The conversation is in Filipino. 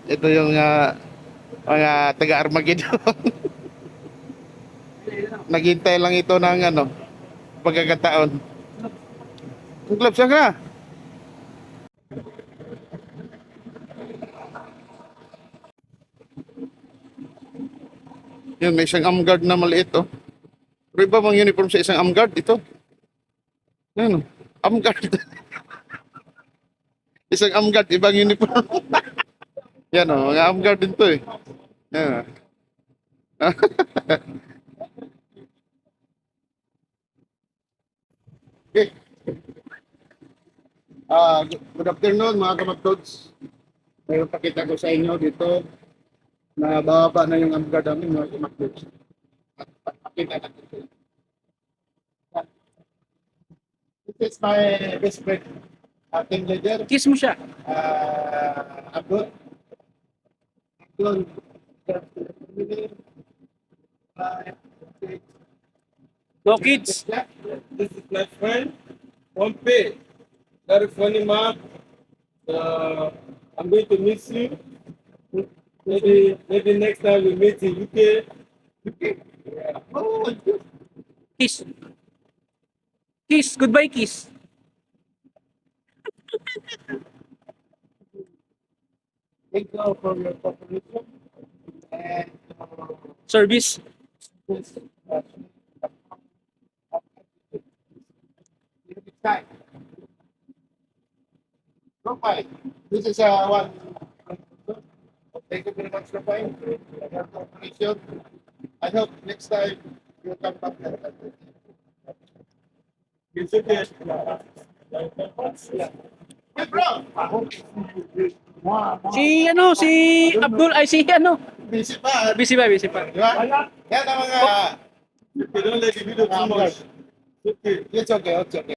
Ito yung mga taga-Armageddon. Naghintay lang ito ng pagkakataon. Ang gloves ka. Yun, may isang amguard na maliit, oh. Pero iba bang uniform sa isang amguard? Ito. Yan, oh. Amguard. Isang amguard, ibang uniform. Yan, oh. Mga amguard din to, eh. Yan, oh. Okay. Good afternoon, mga kamagtods. Ngayon pakita ko sa inyo dito na bababa na yung amguard namin, mga kamagtods. At pakita natin. This is my best friend, team leader, Kiss mo siya. Abdul. Abdul. Go kids. This is my friend, Pompey. Very funny man. I'm going to miss you. Maybe next time we meet in UK. Yeah. Oh, Kiss. Kiss. Goodbye, kiss. thank you for your cooperation. And Service. this time.Ropay. This is one. Thank you very much, Propay, for your cooperation. I hope next time you'll come back. It's okay. Hey, bro! Si Abdul ay si Busy pa. Busy ba, busy pa. Di ba? Yan ang mga... You don't let the video too much. It's okay. It's okay, it's okay.